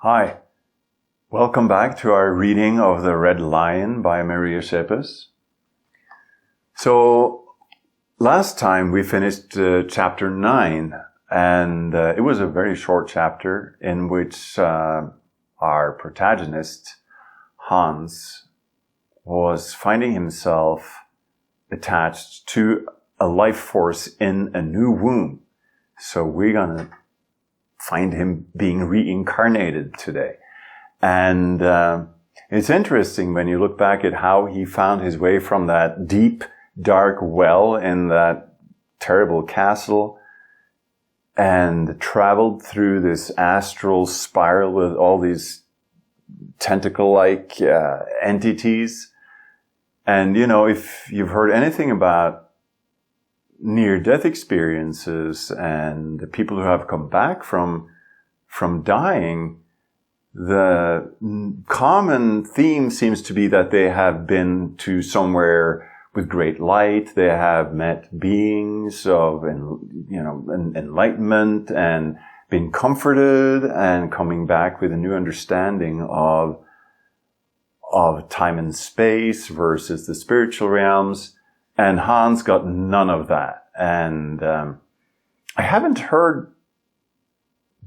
Hi, welcome back to our reading of The Red Lion by Maria Schepers. So, last time we finished chapter 9, and it was a very short chapter in which our protagonist, Heinz, was finding himself attached to a life force in a new womb. So we're gonna find him being reincarnated today. And it's interesting when you look back at how he found his way from that deep, dark well in that terrible castle and traveled through this astral spiral with all these tentacle-like entities. And, you know, if you've heard anything about near-death experiences and the people who have come back from dying, the common theme seems to be that they have been to somewhere with great light. They have met beings of, enlightenment and been comforted and coming back with a new understanding of time and space versus the spiritual realms. And Hans got none of that. And I haven't heard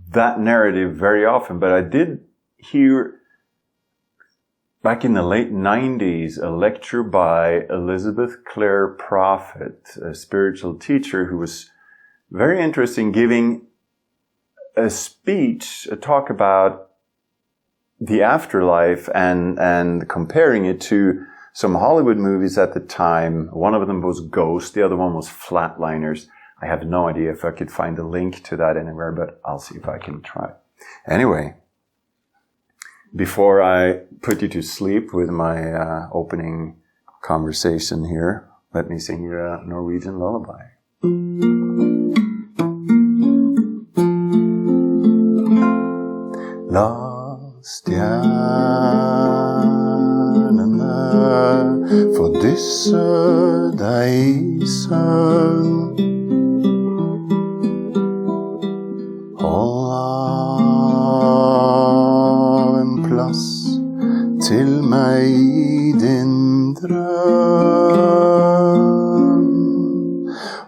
that narrative very often, but I did hear back in the late 90s a lecture by Elizabeth Clare Prophet, a spiritual teacher who was very interesting, giving a speech, a talk about the afterlife and comparing it to some Hollywood movies at the time. One of them was Ghost. The other one was Flatliners. I have no idea if I could find a link to that anywhere, but I'll see if I can try. Anyway, before I put you to sleep with my opening conversation here, let me sing you a Norwegian lullaby. La stjernene få dysse deg i søvn. Hold av en plass til meg i din drøm.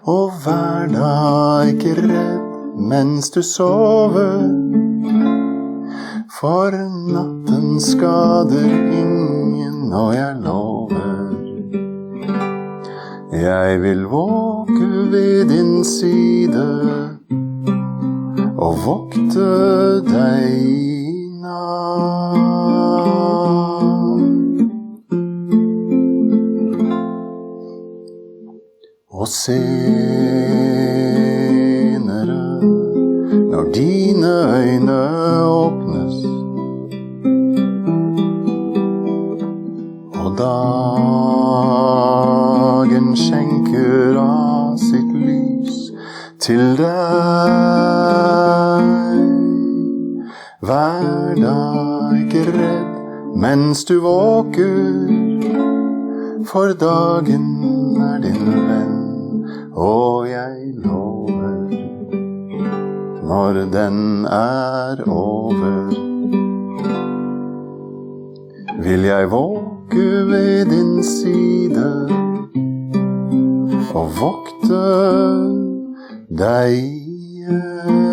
Og vær da ikke redd mens du sover, for natten skader ingen, og jeg lover. Jeg vil våke ved din side og vokte deg i natt. Og senere, når dine øyne åpnes, og dagen skjenker av sitt lys til deg, vær da ikke redd mens du våker, for dagen er din venn, og jeg lover, når den er over, vil jeg våke ved din side og vokte deg igjen.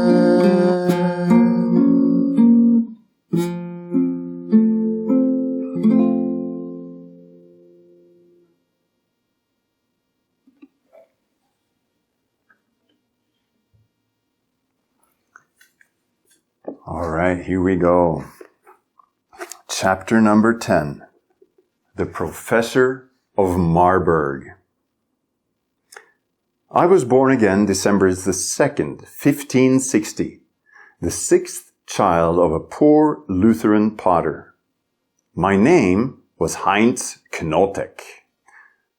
All right, here we go. Chapter number 10. The Professor of Marburg. I was born again December the 2nd, 1560, the 6th child of a poor Lutheran potter. My name was Heinz Knotek.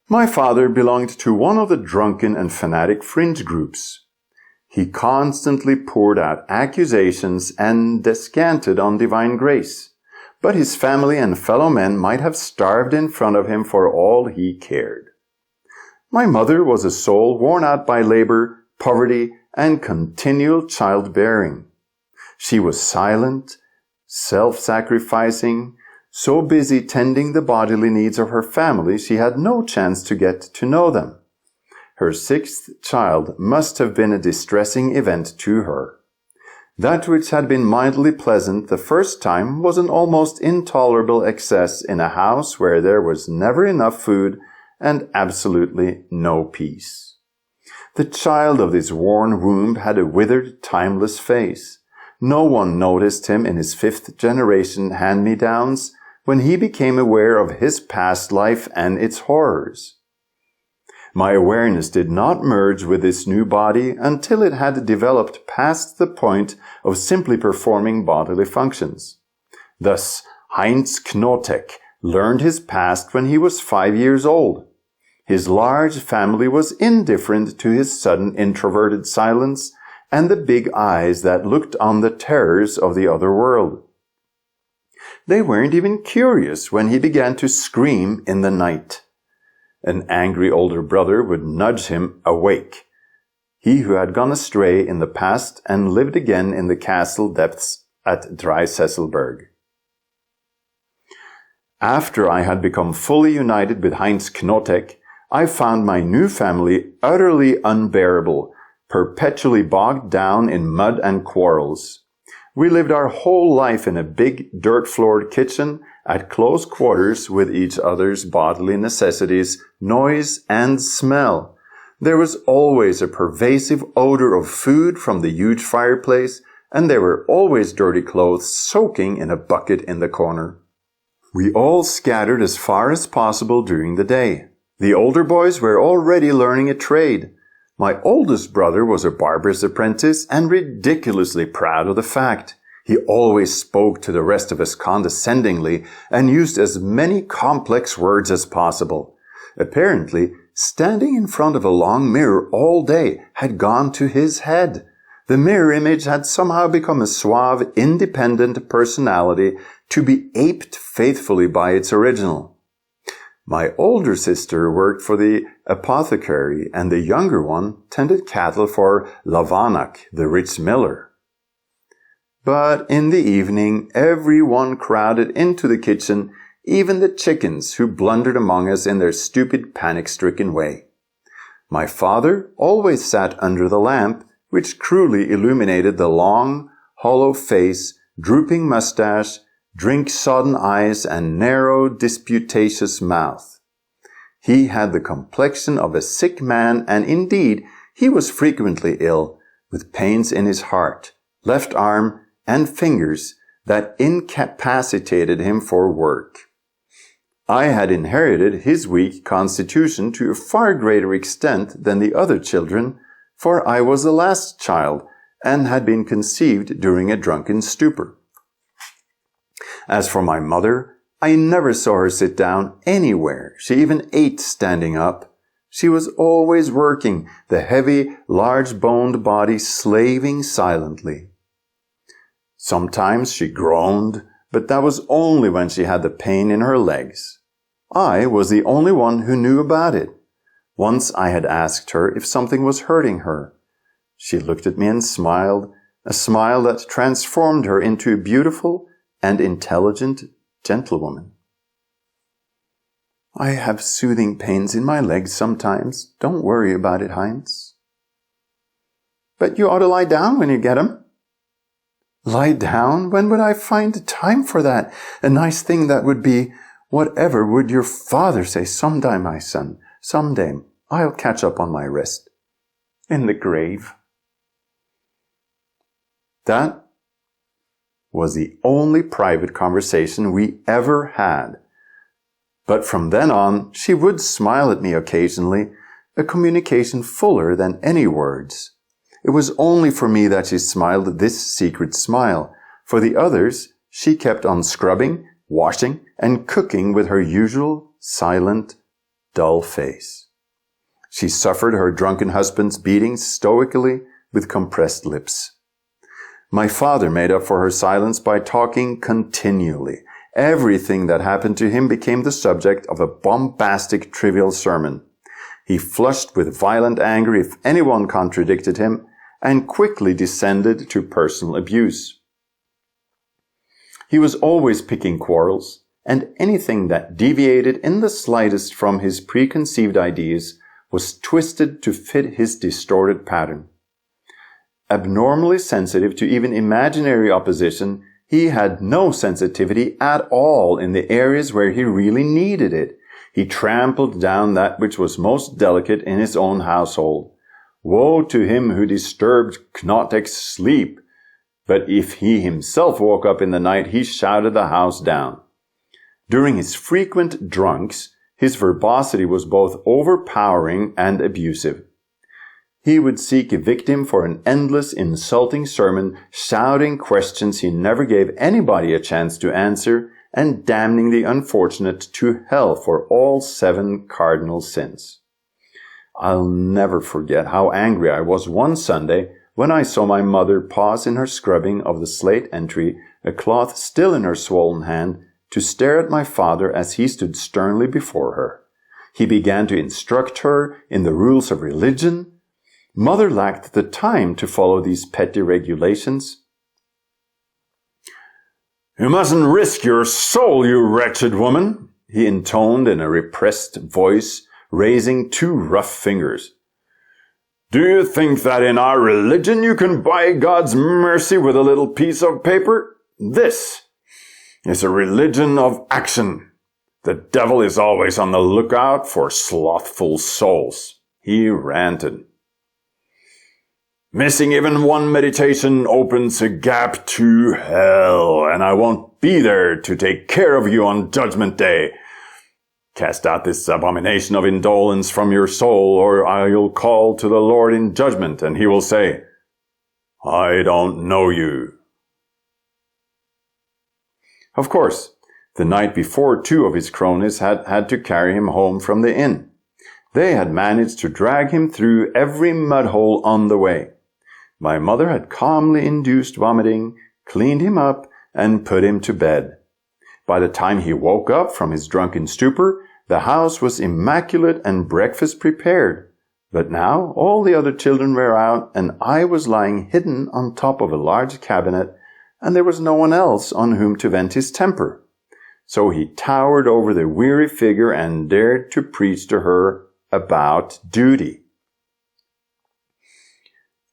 My father belonged to one of the drunken and fanatic fringe groups. He constantly poured out accusations and descanted on divine grace, but his family and fellow men might have starved in front of him for all he cared. My mother was a soul worn out by labor, poverty, and continual childbearing. She was silent, self-sacrificing, so busy tending the bodily needs of her family she had no chance to get to know them. Her sixth child must have been a distressing event to her. That which had been mildly pleasant the first time was an almost intolerable excess in a house where there was never enough food and absolutely no peace. The child of this worn womb had a withered, timeless face. No one noticed him in his fifth-generation hand-me-downs when he became aware of his past life and its horrors. My awareness did not merge with this new body until it had developed past the point of simply performing bodily functions. Thus, Heinz learned his past when he was 5 years old. His large family was indifferent to his sudden introverted silence and the big eyes that looked on the terrors of the other world. They weren't even curious when he began to scream in the night. An angry older brother would nudge him awake, he who had gone astray in the past and lived again in the castle depths at Dreisesselberg. After I had become fully united with Heinz I found my new family utterly unbearable, perpetually bogged down in mud and quarrels. We lived our whole life in a big dirt-floored kitchen at close quarters with each other's bodily necessities, noise, and smell. There was always a pervasive odor of food from the huge fireplace, and there were always dirty clothes soaking in a bucket in the corner. We all scattered as far as possible during the day. The older boys were already learning a trade. My oldest brother was a barber's apprentice and ridiculously proud of the fact. He always spoke to the rest of us condescendingly and used as many complex words as possible. Apparently, standing in front of a long mirror all day had gone to his head. The mirror image had somehow become a suave, independent personality to be aped faithfully by its original. My older sister worked for the apothecary, and the younger one tended cattle for Lavanak, the rich miller. But in the evening, everyone crowded into the kitchen, even the chickens who blundered among us in their stupid, panic-stricken way. My father always sat under the lamp, which cruelly illuminated the long, hollow face, drooping mustache, drink-sodden eyes, and narrow, disputatious mouth. He had the complexion of a sick man, and indeed, he was frequently ill, with pains in his heart, left arm, and fingers that incapacitated him for work. I had inherited his weak constitution to a far greater extent than the other children, for I was the last child, and had been conceived during a drunken stupor. As for my mother, I never saw her sit down anywhere. She even ate standing up. She was always working, the heavy, large-boned body slaving silently. Sometimes she groaned, but that was only when she had the pain in her legs. I was the only one who knew about it. Once I had asked her if something was hurting her. She looked at me and smiled, a smile that transformed her into a beautiful and intelligent gentlewoman. I have soothing pains in my legs sometimes. Don't worry about it, Heinz. But you ought to lie down when you get 'em. Lie down? When would I find time for that? A nice thing that would be. Whatever would your father say? Someday, my son, someday, I'll catch up on my rest. In the grave. That was the only private conversation we ever had. But from then on, she would smile at me occasionally, a communication fuller than any words. It was only for me that she smiled this secret smile. For the others, she kept on scrubbing, washing, and cooking with her usual silent, dull face. She suffered her drunken husband's beatings stoically with compressed lips. My father made up for her silence by talking continually. Everything that happened to him became the subject of a bombastic, trivial sermon. He flushed with violent anger if anyone contradicted him, and quickly descended to personal abuse. He was always picking quarrels, and anything that deviated in the slightest from his preconceived ideas was twisted to fit his distorted pattern. Abnormally sensitive to even imaginary opposition, he had no sensitivity at all in the areas where he really needed it. He trampled down that which was most delicate in his own household. Woe to him who disturbed Knotek's sleep! But if he himself woke up in the night, he shouted the house down. During his frequent drunks, his verbosity was both overpowering and abusive. He would seek a victim for an endless, insulting sermon, shouting questions he never gave anybody a chance to answer, and damning the unfortunate to hell for all 7 cardinal sins. I'll never forget how angry I was one Sunday when I saw my mother pause in her scrubbing of the slate entry, a cloth still in her swollen hand, to stare at my father as he stood sternly before her. He began to instruct her in the rules of religion. Mother lacked the time to follow these petty regulations. "You mustn't risk your soul, you wretched woman," he intoned in a repressed voice, raising 2 rough fingers. "Do you think that in our religion you can buy God's mercy with a little piece of paper? This is a religion of action. The devil is always on the lookout for slothful souls," he ranted. "Missing even one meditation opens a gap to hell, and I won't be there to take care of you on Judgment Day. Cast out this abomination of indolence from your soul, or I'll call to the Lord in judgment, and he will say, 'I don't know you.'" Of course, the night before 2 of his cronies had to carry him home from the inn. They had managed to drag him through every mud hole on the way. My mother had calmly induced vomiting, cleaned him up, and put him to bed. By the time he woke up from his drunken stupor, the house was immaculate and breakfast prepared. But now all the other children were out, and I was lying hidden on top of a large cabinet, and there was no one else on whom to vent his temper. So he towered over the weary figure and dared to preach to her about duty.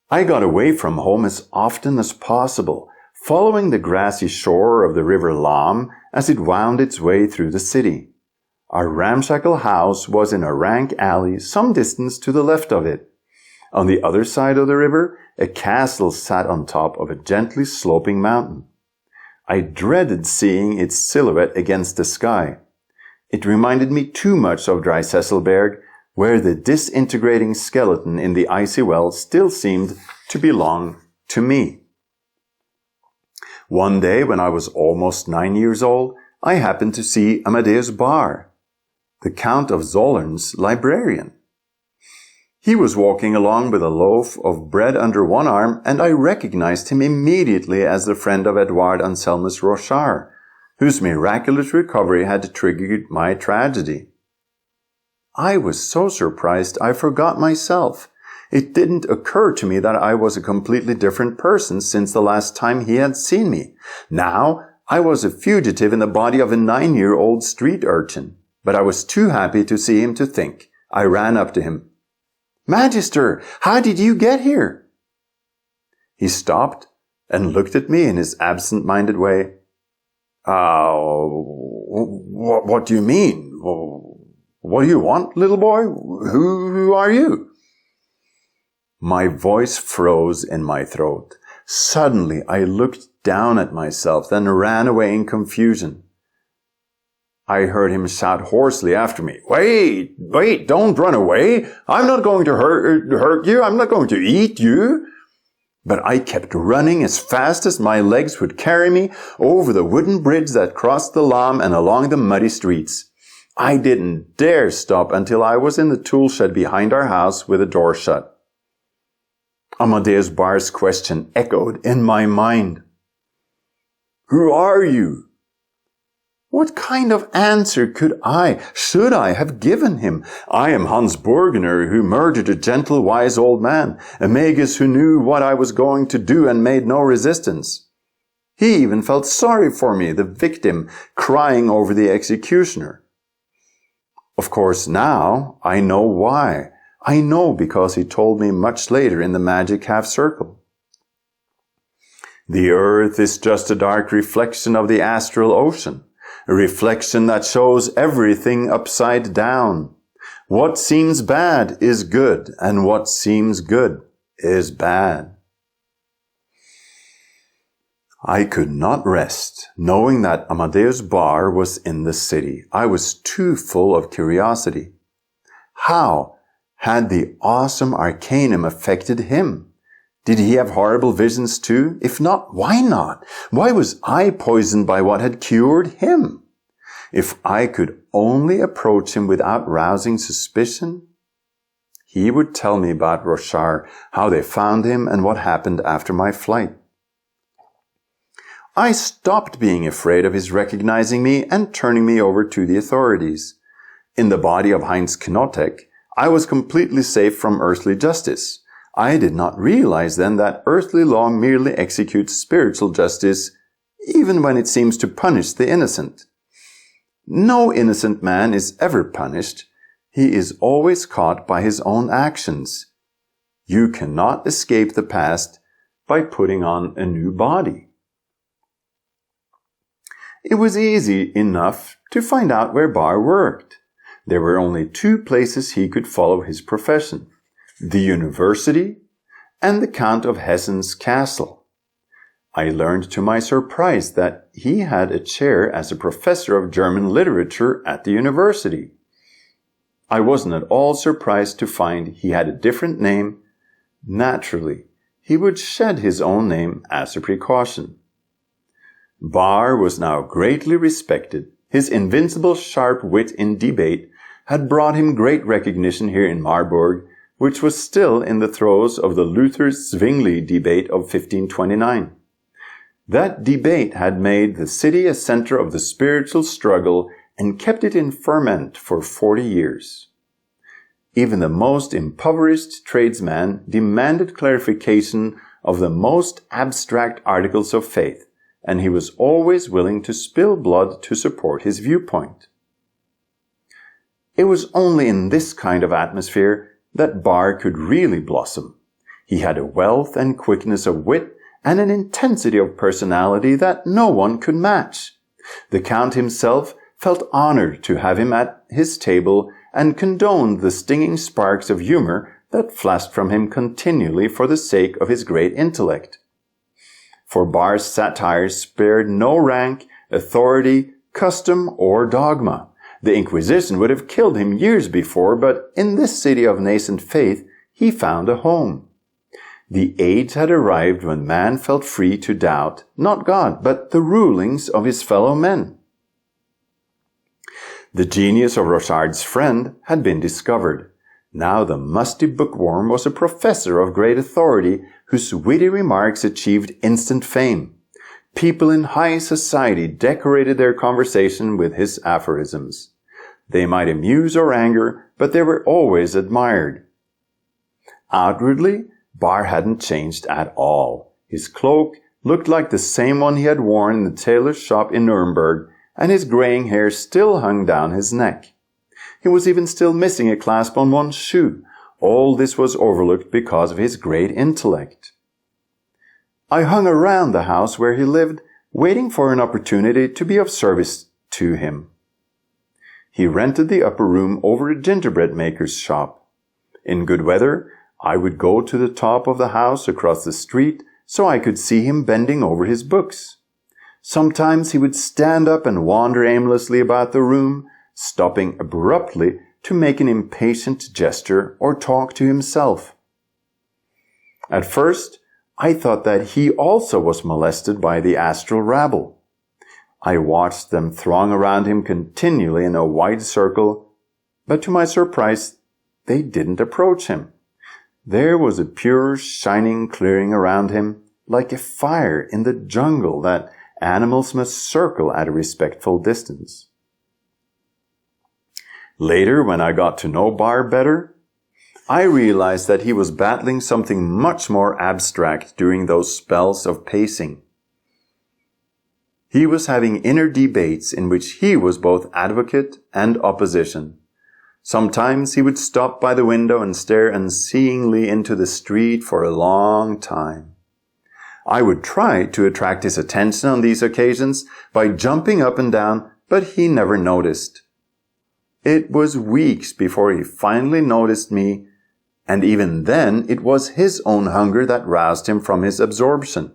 I got away from home as often as possible, following the grassy shore of the river Lam as it wound its way through the city. Our ramshackle house was in a rank alley some distance to the left of it. On the other side of the river, a castle sat on top of a gently sloping mountain. I dreaded seeing its silhouette against the sky. It reminded me too much of Dreisesselberg, where the disintegrating skeleton in the icy well still seemed to belong to me. One day, when I was almost 9 years old, I happened to see Amadeus Bar, the Count of Zollern's librarian. He was walking along with a loaf of bread under one arm, and I recognized him immediately as the friend of Edouard Anselmus Rochard, whose miraculous recovery had triggered my tragedy. I was so surprised I forgot myself. It didn't occur to me that I was a completely different person since the last time he had seen me. Now I was a fugitive in the body of a 9-year-old street urchin, but I was too happy to see him to think. I ran up to him. "Magister, how did you get here?" He stopped and looked at me in his absent-minded way. What do you mean? What do you want, little boy? Who are you?" My voice froze in my throat. Suddenly, I looked down at myself, then ran away in confusion. I heard him shout hoarsely after me, Wait, don't run away. I'm not going to hurt you. I'm not going to eat you." But I kept running as fast as my legs would carry me over the wooden bridge that crossed the Lam and along the muddy streets. I didn't dare stop until I was in the tool shed behind our house with the door shut. Amadeus Bar's question echoed in my mind. "Who are you?" What kind of answer should I have given him? I am Hans Burgener, who murdered a gentle, wise old man, a magus who knew what I was going to do and made no resistance. He even felt sorry for me, the victim, crying over the executioner. Of course, now I know why. I know because he told me much later in the magic half-circle. The earth is just a dark reflection of the astral ocean, a reflection that shows everything upside down. What seems bad is good, and what seems good is bad. I could not rest, knowing that Amadeus Bar was in the city. I was too full of curiosity. How had the awesome arcanum affected him? Did he have horrible visions too? If not, why not? Why was I poisoned by what had cured him? If I could only approach him without rousing suspicion, he would tell me about Rochard, how they found him, and what happened after my flight. I stopped being afraid of his recognizing me and turning me over to the authorities. In the body of Heinz I was completely safe from earthly justice. I did not realize then that earthly law merely executes spiritual justice, even when it seems to punish the innocent. No innocent man is ever punished. He is always caught by his own actions. You cannot escape the past by putting on a new body. It was easy enough to find out where Bar worked. There were only two places he could follow his profession: the university and the Count of Hessen's castle. I learned to my surprise that he had a chair as a professor of German literature at the university. I wasn't at all surprised to find he had a different name. Naturally, he would shed his own name as a precaution. Bar was now greatly respected. His invincible sharp wit in debate had brought him great recognition here in Marburg, which was still in the throes of the Luther-Zwingli debate of 1529. That debate had made the city a center of the spiritual struggle and kept it in ferment for 40 years. Even the most impoverished tradesman demanded clarification of the most abstract articles of faith, and he was always willing to spill blood to support his viewpoint. It was only in this kind of atmosphere that Bar could really blossom. He had a wealth and quickness of wit and an intensity of personality that no one could match. The Count himself felt honored to have him at his table and condoned the stinging sparks of humor that flashed from him continually for the sake of his great intellect. For Bar's satires spared no rank, authority, custom, or dogma. The Inquisition would have killed him years before, but in this city of nascent faith, he found a home. The age had arrived when man felt free to doubt, not God, but the rulings of his fellow men. The genius of Rochard's friend had been discovered. Now the musty bookworm was a professor of great authority whose witty remarks achieved instant fame. People in high society decorated their conversation with his aphorisms. They might amuse or anger, but they were always admired. Outwardly, Bar hadn't changed at all. His cloak looked like the same one he had worn in the tailor's shop in Nuremberg, and his graying hair still hung down his neck. He was even still missing a clasp on one shoe. All this was overlooked because of his great intellect. I hung around the house where he lived, waiting for an opportunity to be of service to him. He rented the upper room over a gingerbread maker's shop. In good weather, I would go to the top of the house across the street so I could see him bending over his books. Sometimes he would stand up and wander aimlessly about the room, stopping abruptly to make an impatient gesture or talk to himself. At first, I thought that he also was molested by the astral rabble. I watched them throng around him continually in a wide circle, but to my surprise, they didn't approach him. There was a pure, shining clearing around him, like a fire in the jungle that animals must circle at a respectful distance. Later, when I got to know Bar better, I realized that he was battling something much more abstract during those spells of pacing. He was having inner debates in which he was both advocate and opposition. Sometimes he would stop by the window and stare unseeingly into the street for a long time. I would try to attract his attention on these occasions by jumping up and down, but he never noticed. It was weeks before he finally noticed me, and even then it was his own hunger that roused him from his absorption.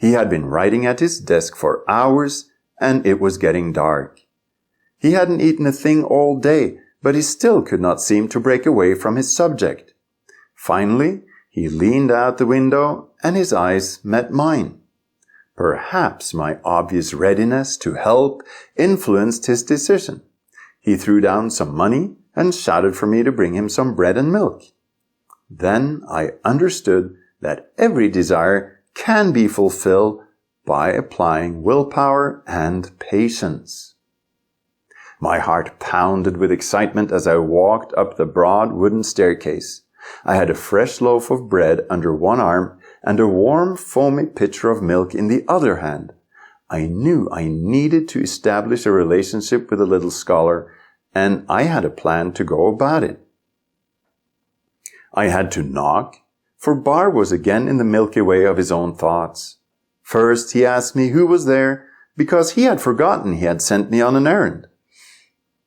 He had been writing at his desk for hours, and it was getting dark. He hadn't eaten a thing all day, but he still could not seem to break away from his subject. Finally, he leaned out the window, and his eyes met mine. Perhaps my obvious readiness to help influenced his decision. He threw down some money and shouted for me to bring him some bread and milk. Then I understood that every desire can be fulfilled by applying willpower and patience. My heart pounded with excitement as I walked up the broad wooden staircase. I had a fresh loaf of bread under one arm and a warm, foamy pitcher of milk in the other hand. I knew I needed to establish a relationship with the little scholar, and I had a plan to go about it. I had to knock, for Bar was again in the Milky Way of his own thoughts. First, he asked me who was there, because he had forgotten he had sent me on an errand.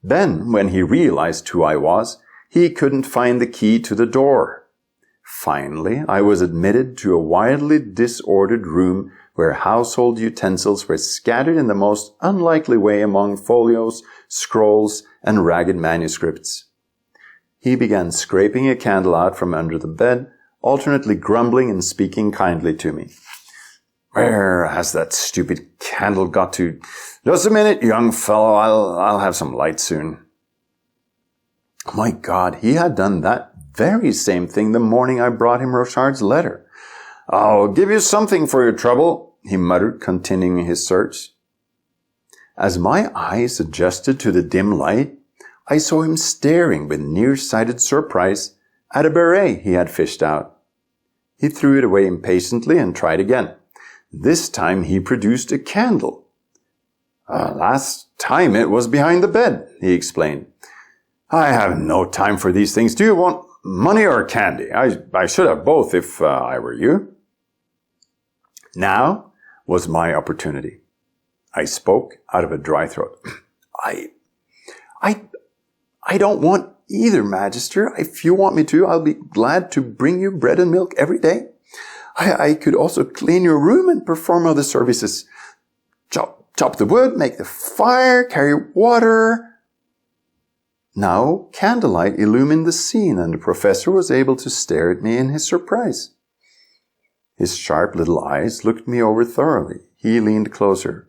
Then, when he realized who I was, he couldn't find the key to the door. Finally, I was admitted to a wildly disordered room where household utensils were scattered in the most unlikely way among folios, scrolls, and ragged manuscripts. He began scraping a candle out from under the bed, alternately grumbling and speaking kindly to me. "Where has that stupid candle got to? Just a minute, young fellow. I'll have some light soon." My God, he had done that very same thing the morning I brought him Rochard's letter. "I'll give you something for your trouble," he muttered, continuing his search. As my eyes adjusted to the dim light, I saw him staring with nearsighted surprise at a beret he had fished out. He threw it away impatiently and tried again. This time he produced a candle. "Last time it was behind the bed," he explained. "I have no time for these things. Do you want money or candy? I should have both if I were you." Now was my opportunity. I spoke out of a dry throat. I don't want either, Magister. If you want me to, I'll be glad to bring you bread and milk every day. I could also clean your room and perform other services. Chop the wood, make the fire, carry water. Now, candlelight illumined the scene, and the professor was able to stare at me in his surprise. His sharp little eyes looked me over thoroughly. He leaned closer.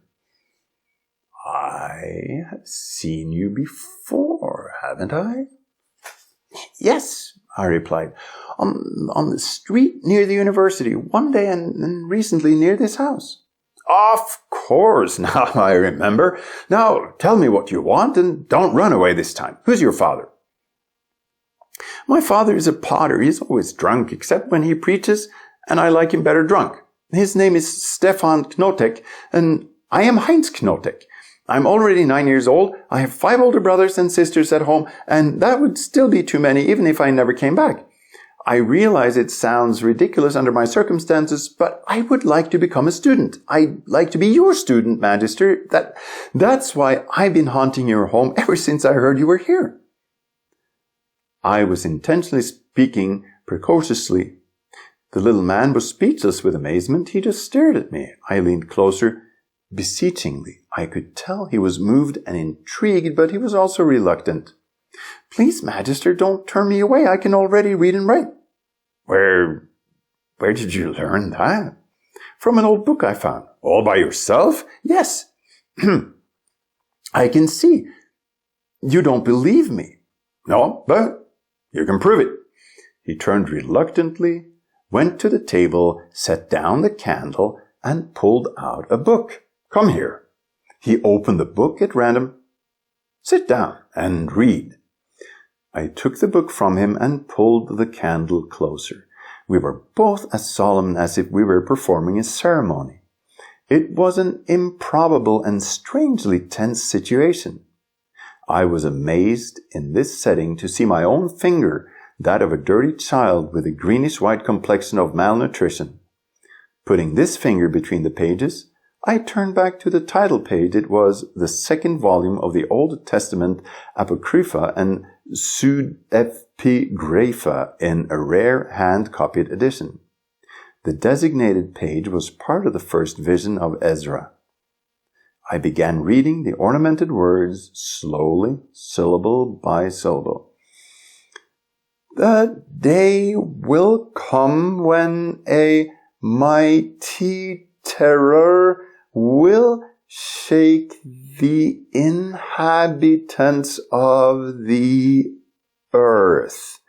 "I have seen you before, haven't I?" "Yes," I replied. On the street near the university, one day and recently near this house." "Of course, now I remember. Now tell me what you want and don't run away this time. Who's your father?" "My father is a potter. He's always drunk, except when he preaches, and I like him better drunk. His name is Stefan Knotek, and I am Heinz Knotek. I'm already 9 years old. I have 5 older brothers and sisters at home, and that would still be too many even if I never came back. I realize it sounds ridiculous under my circumstances, but I would like to become a student. I'd like to be your student, Magister. That's why I've been haunting your home ever since I heard you were here." I was intentionally speaking precociously. The little man was speechless with amazement. He just stared at me. I leaned closer, beseechingly. I could tell he was moved and intrigued, but he was also reluctant. "Please, Magister, don't turn me away. I can already read and write." Where did you learn that?" "From an old book I found." "All by yourself?" "Yes." "I can see. You don't believe me." "No, but you can prove it." He turned reluctantly, went to the table, set down the candle, and pulled out a book. "Come here." He opened the book at random. "Sit down and read." I took the book from him and pulled the candle closer. We were both as solemn as if we were performing a ceremony. It was an improbable and strangely tense situation. I was amazed in this setting to see my own finger, that of a dirty child with a greenish-white complexion of malnutrition. Putting this finger between the pages, I turned back to the title page. It was the second volume of the Old Testament Apocrypha and Pseudepigrapha in a rare hand-copied edition. The designated page was part of the first vision of Ezra. I began reading the ornamented words slowly, syllable by syllable. The day will come when a mighty terror will shake the inhabitants of the earth.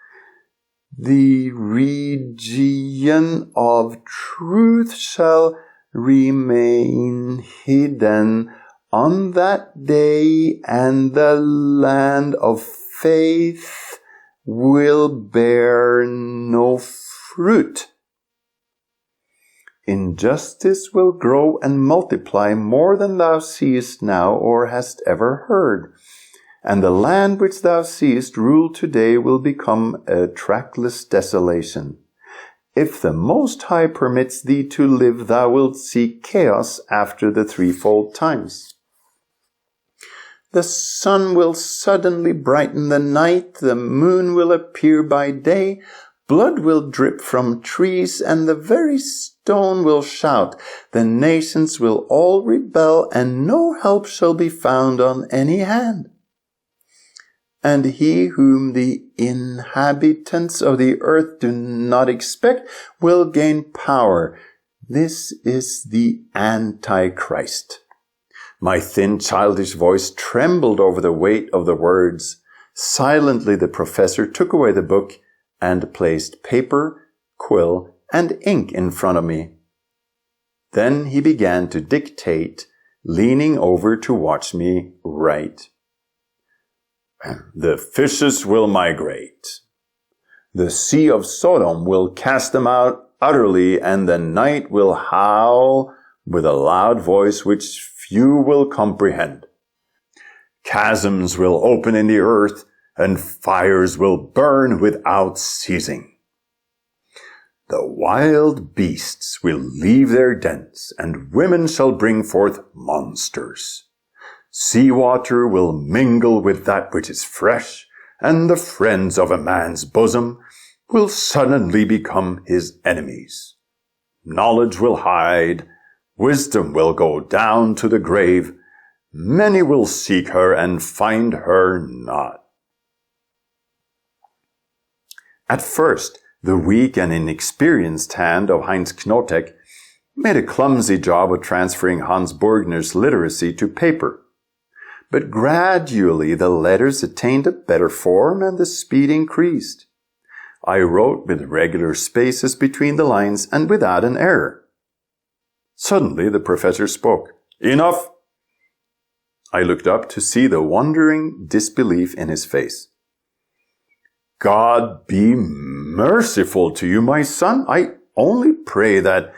The region of truth shall remain hidden on that day, and the land of faith will bear no fruit. Injustice will grow and multiply more than thou seest now or hast ever heard. And the land which thou seest ruled today will become a trackless desolation. If the Most High permits thee to live, thou wilt see chaos after the threefold times. The sun will suddenly brighten the night, the moon will appear by day, blood will drip from trees, and the very stone will shout. The nations will all rebel, and no help shall be found on any hand. And he whom the inhabitants of the earth do not expect will gain power. This is the Antichrist. My thin, childish voice trembled over the weight of the words. Silently the professor took away the book and placed paper, quill, and ink in front of me. Then he began to dictate, leaning over to watch me write. The fishes will migrate. The sea of Sodom will cast them out utterly, and the night will howl with a loud voice which few will comprehend. Chasms will open in the earth, and fires will burn without ceasing. The wild beasts will leave their dens, and women shall bring forth monsters. Seawater will mingle with that which is fresh, and the friends of a man's bosom will suddenly become his enemies. Knowledge will hide, wisdom will go down to the grave. Many will seek her and find her not. At first, the weak and inexperienced hand of Heinz made a clumsy job of transferring Hans Burgner's literacy to paper. But gradually the letters attained a better form and the speed increased. I wrote with regular spaces between the lines and without an error. Suddenly the professor spoke. Enough! I looked up to see the wondering disbelief in his face. God be merciful to you, my son. I only pray that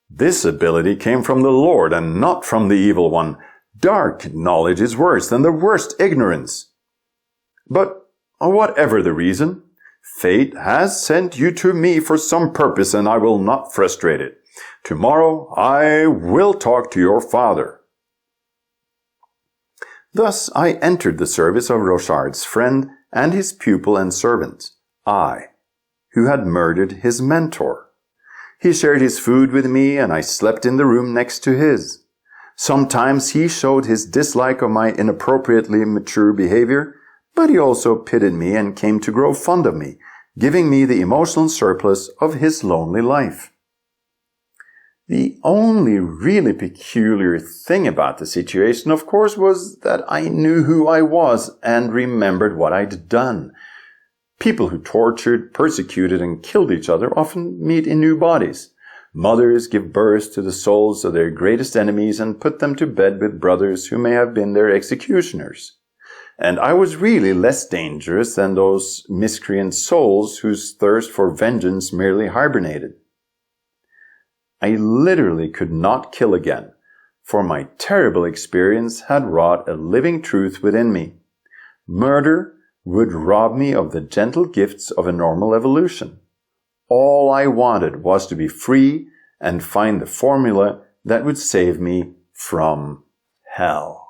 this ability came from the Lord and not from the evil one. Dark knowledge is worse than the worst ignorance. But whatever the reason, fate has sent you to me for some purpose, and I will not frustrate it. Tomorrow I will talk to your father. Thus I entered the service of Rochard's friend and his pupil and servant, I, who had murdered his mentor. He shared his food with me, and I slept in the room next to his. Sometimes he showed his dislike of my inappropriately mature behavior, but he also pitied me and came to grow fond of me, giving me the emotional surplus of his lonely life. The only really peculiar thing about the situation, of course, was that I knew who I was and remembered what I'd done. People who tortured, persecuted, and killed each other often meet in new bodies. Mothers give birth to the souls of their greatest enemies and put them to bed with brothers who may have been their executioners. And I was really less dangerous than those miscreant souls whose thirst for vengeance merely hibernated. I literally could not kill again, for my terrible experience had wrought a living truth within me. Murder would rob me of the gentle gifts of a normal evolution. All I wanted was to be free and find the formula that would save me from hell.